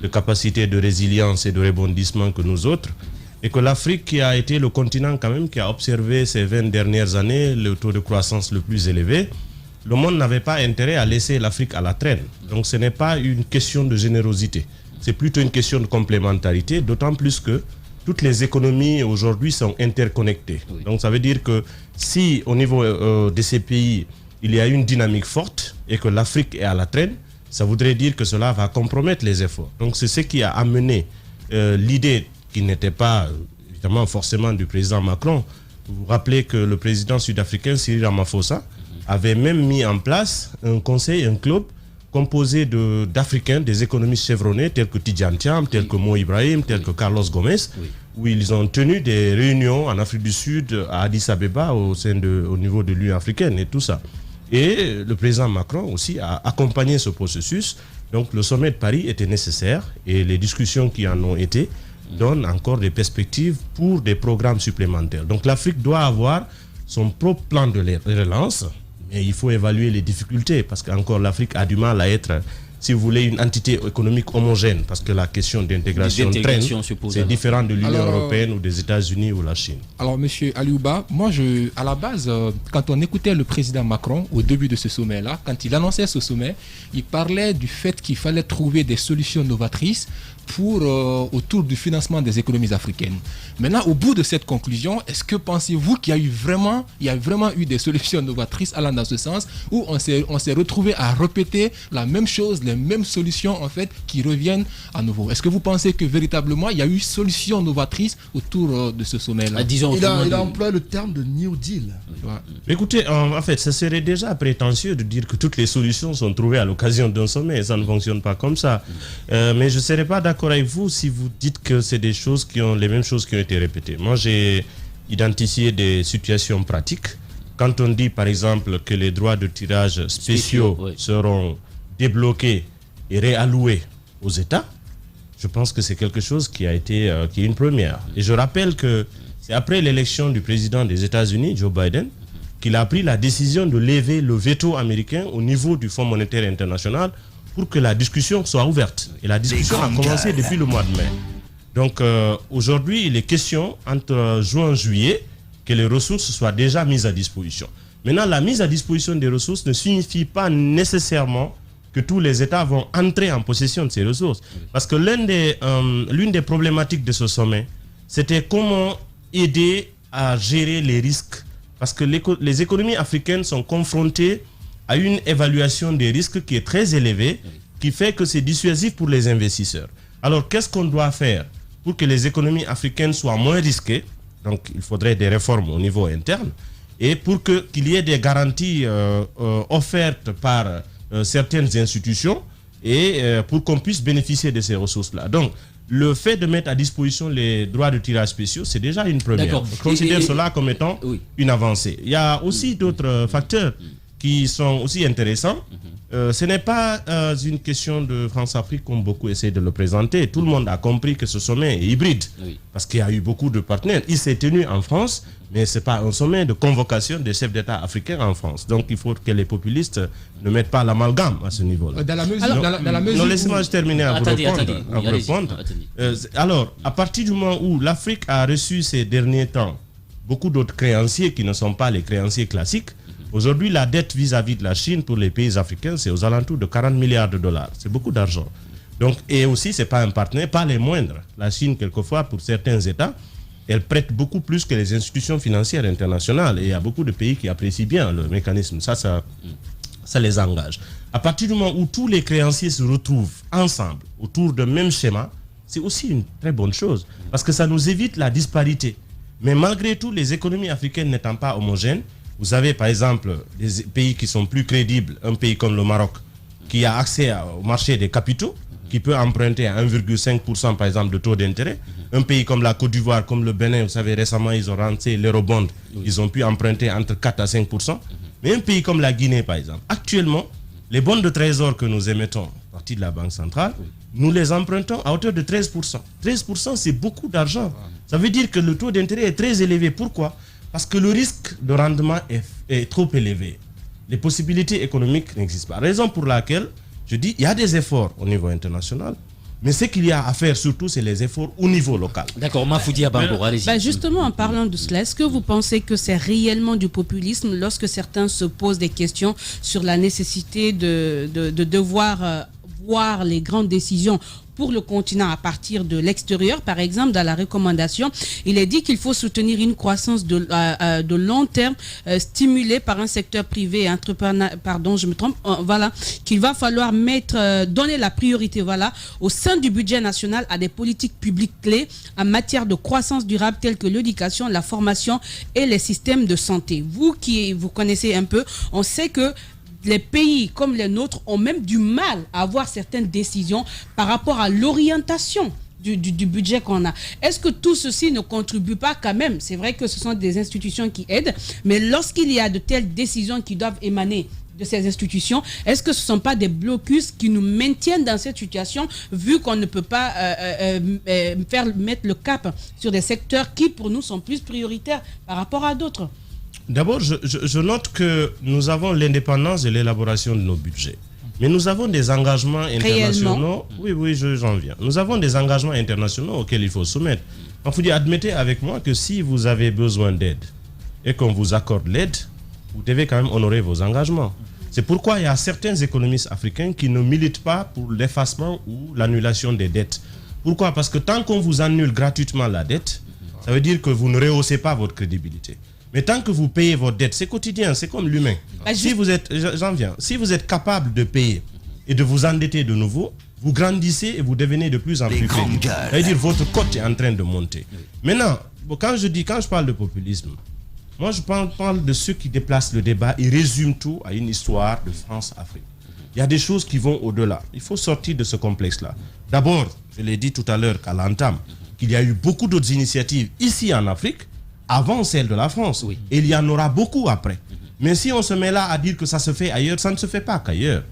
[SPEAKER 9] de capacité de résilience et de rebondissement que nous autres, et que l'Afrique, qui a été le continent quand même qui a observé ces 20 dernières années le taux de croissance le plus élevé, le monde n'avait pas intérêt à laisser l'Afrique à la traîne. Donc ce n'est pas une question de générosité, c'est plutôt une question de complémentarité, d'autant plus que toutes les économies aujourd'hui sont interconnectées. Oui. Donc ça veut dire que si au niveau de ces pays, il y a une dynamique forte et que l'Afrique est à la traîne, ça voudrait dire que cela va compromettre les efforts. Donc c'est ce qui a amené l'idée qui n'était pas évidemment forcément du président Macron. Vous vous rappelez que le président sud-africain Cyril Ramaphosa avait même mis en place un conseil, un club composé d'Africains, des économistes chevronnés tels que Tidjane Thiam, tels que Mo Ibrahim, tels que Carlos Gomes, où ils ont tenu des réunions en Afrique du Sud, à Addis Abeba, au niveau de l'Union africaine et tout ça. Et le président Macron aussi a accompagné ce processus. Donc le sommet de Paris était nécessaire et les discussions qui en ont été donnent encore des perspectives pour des programmes supplémentaires. Donc l'Afrique doit avoir son propre plan de relance. Et il faut évaluer les difficultés parce qu'encore l'Afrique a du mal à être, si vous voulez, une entité économique homogène parce que la question d'intégration traîne, c'est différent de l'Union européenne ou des États-Unis ou la Chine.
[SPEAKER 7] Alors, monsieur Aliouba, moi, à la base, quand on écoutait le président Macron au début de ce sommet-là, quand il annonçait ce sommet, il parlait du fait qu'il fallait trouver des solutions novatrices autour du financement des économies africaines. Maintenant, au bout de cette conclusion, est-ce que pensez-vous qu'il y a vraiment eu des solutions novatrices allant dans ce sens, où on s'est retrouvé à répéter la même chose, les mêmes solutions en fait, qui reviennent à nouveau? Est-ce que vous pensez que véritablement il y a eu solutions novatrices autour de ce sommet-là?
[SPEAKER 2] Il a employé le terme de New Deal.
[SPEAKER 9] Ouais. Écoutez, en fait, ça serait déjà prétentieux de dire que toutes les solutions sont trouvées à l'occasion d'un sommet. Ça ne fonctionne pas comme ça. Mais je ne serais pas d'accord avec vous si vous dites que c'est des choses les mêmes choses qui ont été répétées. Moi, j'ai identifié des situations pratiques. Quand on dit, par exemple, que les droits de tirage spéciaux seront débloqués et réalloués aux États, je pense que c'est quelque chose qui est une première. Et je rappelle que c'est après l'élection du président des États-Unis, Joe Biden, qu'il a pris la décision de lever le veto américain au niveau du Fonds monétaire international pour que la discussion soit ouverte. Et la discussion a commencé depuis le mois de mai. Donc aujourd'hui, il est question, entre juin et juillet, que les ressources soient déjà mises à disposition. Maintenant, la mise à disposition des ressources ne signifie pas nécessairement que tous les États vont entrer en possession de ces ressources. Parce que l'une des problématiques de ce sommet, c'était comment aider à gérer les risques. Parce que les économies africaines sont confrontées à une évaluation des risques qui est très élevée, qui fait que c'est dissuasif pour les investisseurs. Alors, qu'est-ce qu'on doit faire pour que les économies africaines soient moins risquées? Donc, il faudrait des réformes au niveau interne et pour qu'il y ait des garanties offertes par certaines institutions et pour qu'on puisse bénéficier de ces ressources-là. Donc, le fait de mettre à disposition les droits de tirage spéciaux, c'est déjà une première. Je considère cela comme étant une avancée. Il y a aussi d'autres facteurs qui sont aussi intéressants. Ce n'est pas une question de France-Afrique comme beaucoup essaient de le présenter. Tout le monde a compris que ce sommet est hybride parce qu'il y a eu beaucoup de partenaires. Il s'est tenu en France, mais ce n'est pas un sommet de convocation des chefs d'État africains en France. Donc il faut que les populistes ne mettent pas l'amalgame à ce niveau-là.
[SPEAKER 7] Dans la mesure
[SPEAKER 9] laissez-moi terminer à vous répondre. Alors, à partir du moment où l'Afrique a reçu ces derniers temps beaucoup d'autres créanciers qui ne sont pas les créanciers classiques, aujourd'hui, la dette vis-à-vis de la Chine pour les pays africains, c'est aux alentours de 40 milliards de dollars. C'est beaucoup d'argent. Donc, et aussi, ce n'est pas un partenaire, pas les moindres. La Chine, quelquefois, pour certains États, elle prête beaucoup plus que les institutions financières internationales. Et il y a beaucoup de pays qui apprécient bien le mécanisme. Ça les engage. À partir du moment où tous les créanciers se retrouvent ensemble autour d'un même schéma, c'est aussi une très bonne chose. Parce que ça nous évite la disparité. Mais malgré tout, les économies africaines n'étant pas homogènes, vous avez par exemple des pays qui sont plus crédibles, un pays comme le Maroc, qui a accès au marché des capitaux, qui peut emprunter à 1,5% par exemple de taux d'intérêt. Un pays comme la Côte d'Ivoire, comme le Bénin, vous savez, récemment ils ont lancé l'Eurobond, ils ont pu emprunter entre 4 à 5%. Mais un pays comme la Guinée par exemple, actuellement, les bons de trésor que nous émettons, partie de la Banque centrale, nous les empruntons à hauteur de 13%. 13%, c'est beaucoup d'argent. Ça veut dire que le taux d'intérêt est très élevé. Pourquoi ? Parce que le risque de rendement est trop élevé. Les possibilités économiques n'existent pas. Raison pour laquelle, je dis, il y a des efforts au niveau international, mais ce qu'il y a à faire surtout, c'est les efforts au niveau local.
[SPEAKER 3] D'accord, Mafoudi Abango, allez-y.
[SPEAKER 4] Justement, en parlant de cela, est-ce que vous pensez que c'est réellement du populisme lorsque certains se posent des questions sur la nécessité de devoir voir les grandes décisions pour le continent à partir de l'extérieur? Par exemple, dans la recommandation, il est dit qu'il faut soutenir une croissance de long terme stimulée par un secteur privé et entrepreneur, qu'il va falloir donner la priorité au sein du budget national à des politiques publiques clés en matière de croissance durable telles que l'éducation, la formation et les systèmes de santé. Vous connaissez un peu, on sait que les pays comme les nôtres ont même du mal à avoir certaines décisions par rapport à l'orientation du budget qu'on a. Est-ce que tout ceci ne contribue pas quand même? C'est vrai que ce sont des institutions qui aident, mais lorsqu'il y a de telles décisions qui doivent émaner de ces institutions, est-ce que ce ne sont pas des blocus qui nous maintiennent dans cette situation, vu qu'on ne peut pas mettre le cap sur des secteurs qui, pour nous, sont plus prioritaires par rapport à d'autres?
[SPEAKER 9] D'abord, je note que nous avons l'indépendance de l'élaboration de nos budgets. Mais nous avons des engagements internationaux. Oui, j'en viens. Nous avons des engagements internationaux auxquels il faut soumettre. Il faut dire, admettez avec moi que si vous avez besoin d'aide et qu'on vous accorde l'aide, vous devez quand même honorer vos engagements. C'est pourquoi il y a certains économistes africains qui ne militent pas pour l'effacement ou l'annulation des dettes. Pourquoi? Parce que tant qu'on vous annule gratuitement la dette, ça veut dire que vous ne rehaussez pas votre crédibilité. Mais tant que vous payez votre dette, c'est quotidien, c'est comme l'humain. Si vous êtes capable de payer et de vous endetter de nouveau, vous grandissez et vous devenez de plus en plus crédible. Ça veut dire que votre cote est en train de monter. Maintenant, quand je parle de populisme, moi je parle de ceux qui déplacent le débat et résument tout à une histoire de France-Afrique. Il y a des choses qui vont au-delà. Il faut sortir de ce complexe-là. D'abord, je l'ai dit tout à l'heure qu'à l'entame, qu'il y a eu beaucoup d'autres initiatives ici en Afrique, avant celle de la France. Et il y en aura beaucoup après. Mais si on se met là à dire que ça se fait ailleurs, ça ne se fait pas qu'ailleurs.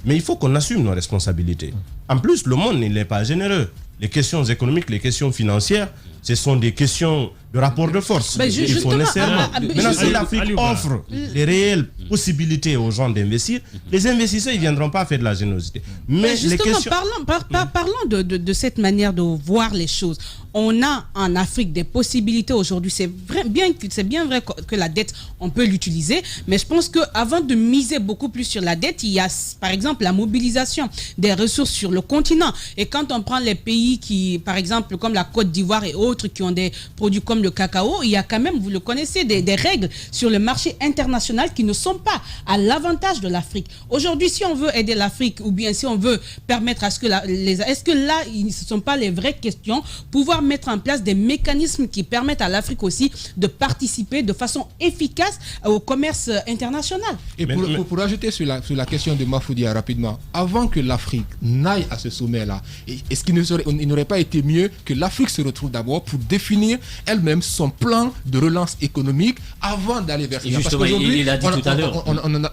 [SPEAKER 9] Mais il faut qu'on assume nos responsabilités. En plus, le monde n'est pas généreux. Les questions économiques, les questions financières, ce sont des questions de rapport de force. Il faut nécessairement. Maintenant, si l'Afrique offre les réelles possibilités aux gens d'investir, les investisseurs ne viendront pas faire de la générosité.
[SPEAKER 4] Mais justement, parlons de cette manière de voir les choses. On a en Afrique des possibilités aujourd'hui. C'est bien vrai que la dette, on peut l'utiliser, mais je pense qu'avant de miser beaucoup plus sur la dette, il y a par exemple la mobilisation des ressources sur le continent. Et quand on prend les pays pays qui, par exemple, comme la Côte d'Ivoire et autres, qui ont des produits comme le cacao, il y a quand même, vous le connaissez, des règles sur le marché international qui ne sont pas à l'avantage de l'Afrique. Aujourd'hui, si on veut aider l'Afrique, ou bien si on veut permettre à ce que est-ce que là, ce ne sont pas les vraies questions, pouvoir mettre en place des mécanismes qui permettent à l'Afrique aussi de participer de façon efficace au commerce international.
[SPEAKER 7] Et pour ajouter sur la question de Mafoudia rapidement, avant que l'Afrique n'aille à ce sommet-là, est-ce qu'il n'aurait pas été mieux que l'Afrique se retrouve d'abord pour définir elle-même son plan de relance économique avant d'aller vers ça?
[SPEAKER 3] Justement, il a dit tout à l'heure.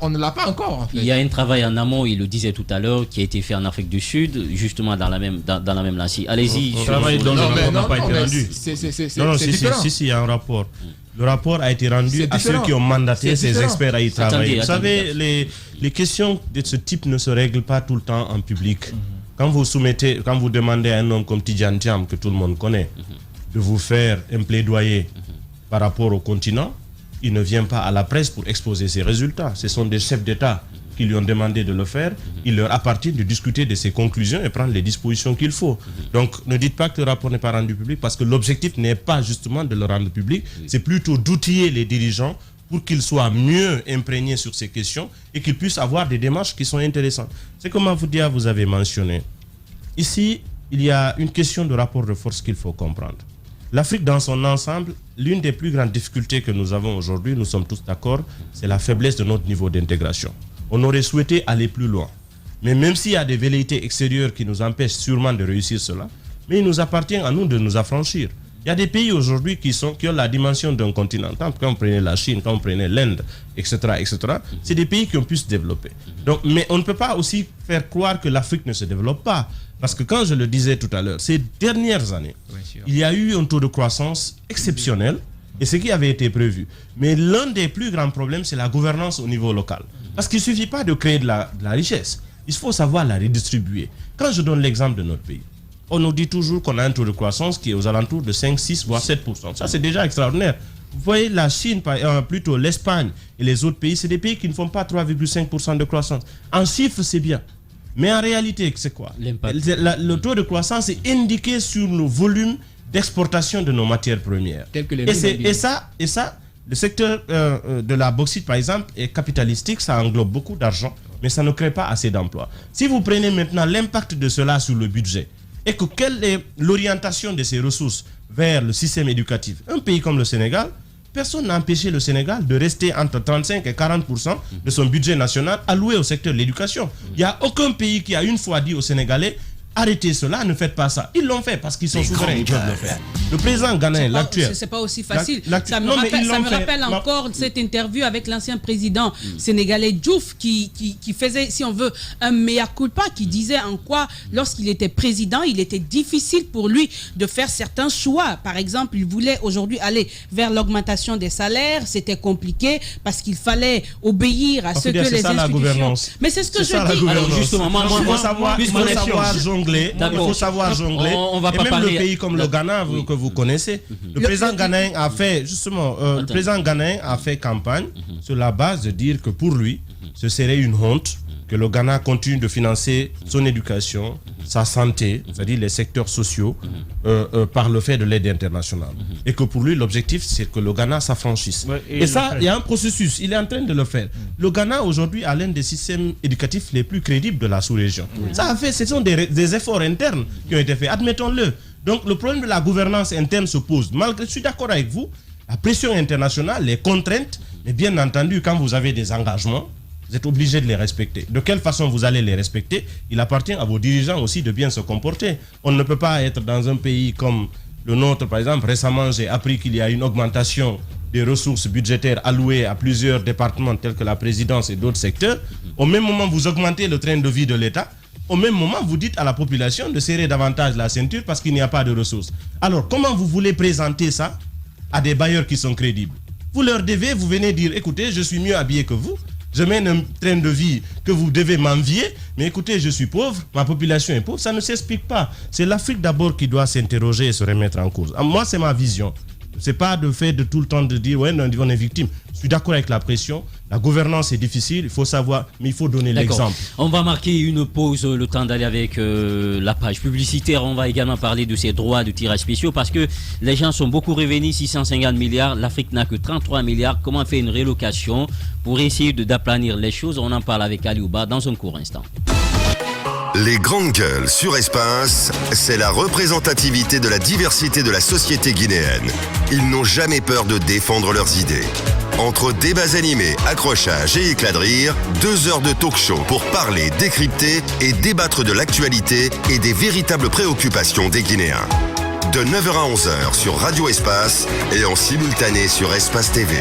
[SPEAKER 7] On ne l'a pas encore. En fait.
[SPEAKER 3] Il y a un travail en amont, il le disait tout à l'heure, qui a été fait en Afrique du Sud, justement dans la même lancée. Allez-y.
[SPEAKER 9] Le travail dont le rapport n'a pas été rendu. Non, si, il y a un rapport. Le rapport a été rendu à ceux qui ont mandaté ces experts à y travailler. Vous savez, les questions de ce type ne se règlent pas tout le temps en public. Quand vous demandez à un homme comme Tidjane Thiam, que tout le monde connaît, de vous faire un plaidoyer par rapport au continent, il ne vient pas à la presse pour exposer ses résultats. Ce sont des chefs d'État qui lui ont demandé de le faire. Il leur appartient de discuter de ses conclusions et prendre les dispositions qu'il faut. Donc ne dites pas que le rapport n'est pas rendu public, parce que l'objectif n'est pas justement de le rendre public, c'est plutôt d'outiller les dirigeants pour qu'ils soient mieux imprégnés sur ces questions et qu'ils puissent avoir des démarches qui sont intéressantes. C'est comme Mafoudia vous avez mentionné. Ici, il y a une question de rapport de force qu'il faut comprendre. L'Afrique dans son ensemble, l'une des plus grandes difficultés que nous avons aujourd'hui, nous sommes tous d'accord, c'est la faiblesse de notre niveau d'intégration. On aurait souhaité aller plus loin. Mais même s'il y a des velléités extérieures qui nous empêchent sûrement de réussir cela, mais il nous appartient à nous de nous affranchir. Il y a des pays aujourd'hui qui ont la dimension d'un continent. Quand vous prenez la Chine, quand vous prenez l'Inde, etc., c'est des pays qui ont pu se développer. Donc, mais on ne peut pas aussi faire croire que l'Afrique ne se développe pas. Parce que quand je le disais tout à l'heure, ces dernières années, il y a eu un taux de croissance exceptionnel, et ce qui avait été prévu. Mais l'un des plus grands problèmes, c'est la gouvernance au niveau local. Parce qu'il ne suffit pas de créer de la richesse. Il faut savoir la redistribuer. Quand je donne l'exemple de notre pays, on nous dit toujours qu'on a un taux de croissance qui est aux alentours de 5, 6, voire 7%. Ça, c'est déjà extraordinaire. Vous voyez, la Chine, plutôt l'Espagne et les autres pays, c'est des pays qui ne font pas 3,5% de croissance. En chiffres, c'est bien. Mais en réalité, c'est quoi? Le taux de croissance est indiqué sur nos volumes d'exportation de nos matières premières. Et ça, le secteur de la bauxite, par exemple, est capitalistique, ça englobe beaucoup d'argent, mais ça ne crée pas assez d'emplois. Si vous prenez maintenant l'impact de cela sur le budget, et que quelle est l'orientation de ces ressources vers le système éducatif, un pays comme le Sénégal, personne n'a empêché le Sénégal de rester entre 35 et 40% de son budget national alloué au secteur de l'éducation. Il n'y a aucun pays qui a une fois dit aux Sénégalais arrêtez cela, ne faites pas ça. Ils l'ont fait parce qu'ils sont souverains, ils peuvent le faire. Le président ghanéen, l'actuel.
[SPEAKER 4] C'est pas aussi facile. Ça me rappelle encore cette interview avec l'ancien président sénégalais Diouf qui faisait, si on veut, un mea culpa, qui disait en quoi, lorsqu'il était président, il était difficile pour lui de faire certains choix. Par exemple, il voulait aujourd'hui aller vers l'augmentation des salaires. C'était compliqué parce qu'il fallait obéir à ce que les institutions. Mais c'est ce que je dis.
[SPEAKER 3] Alors justement,
[SPEAKER 9] il faut savoir jongler. Il faut savoir jongler.
[SPEAKER 3] On va
[SPEAKER 9] et
[SPEAKER 3] pas
[SPEAKER 9] même
[SPEAKER 3] parler...
[SPEAKER 9] le pays comme le Ghana, que vous connaissez, le président ghanéen a fait justement, le président ghanéen a fait campagne sur la base de dire que pour lui, ce serait une honte que le Ghana continue de financer son éducation, sa santé, c'est-à-dire les secteurs sociaux, par le fait de l'aide internationale. Et que pour lui, l'objectif, c'est que le Ghana s'affranchisse. Ouais, et ça, il y a un processus, il est en train de le faire. Le Ghana, aujourd'hui, a l'un des systèmes éducatifs les plus crédibles de la sous-région. Ça a fait, ce sont des efforts internes qui ont été faits, admettons-le. Donc, le problème de la gouvernance interne se pose. Malgré, je suis d'accord avec vous, la pression internationale, les contraintes, mais bien entendu, quand vous avez des engagements, vous êtes obligé de les respecter. De quelle façon vous allez les respecter? Il appartient à vos dirigeants aussi de bien se comporter. On ne peut pas être dans un pays comme le nôtre, par exemple. Récemment, j'ai appris qu'il y a une augmentation des ressources budgétaires allouées à plusieurs départements tels que la présidence et d'autres secteurs. Au même moment, vous augmentez le train de vie de l'État. Au même moment, vous dites à la population de serrer davantage la ceinture parce qu'il n'y a pas de ressources. Alors, comment vous voulez présenter ça à des bailleurs qui sont crédibles? Vous leur devez, vous venez dire, écoutez, je suis mieux habillé que vous. Je mène un train de vie que vous devez m'envier, mais écoutez, je suis pauvre, ma population est pauvre, ça ne s'explique pas. C'est l'Afrique d'abord qui doit s'interroger et se remettre en cause. Moi, c'est ma vision. C'est pas de fait de tout le temps de dire ouais, non, on est victime. Je suis d'accord avec la pression. La gouvernance est difficile, il faut savoir, mais il faut donner l'exemple.
[SPEAKER 3] On va marquer une pause, le temps d'aller avec la page publicitaire. On va également parler de ces droits de tirage spéciaux parce que les gens sont beaucoup revenus, 650 milliards. L'Afrique n'a que 33 milliards. Comment faire une relocation pour essayer d'aplanir les choses? On en parle avec Aliouba dans un court instant.
[SPEAKER 8] Les grandes gueules sur Espace, c'est la représentativité de la diversité de la société guinéenne. Ils n'ont jamais peur de défendre leurs idées. Entre débats animés, accrochages et éclats de rire, 2 heures de talk show pour parler, décrypter et débattre de l'actualité et des véritables préoccupations des Guinéens. De 9h à 11h sur Radio Espace et en simultané sur Espace TV.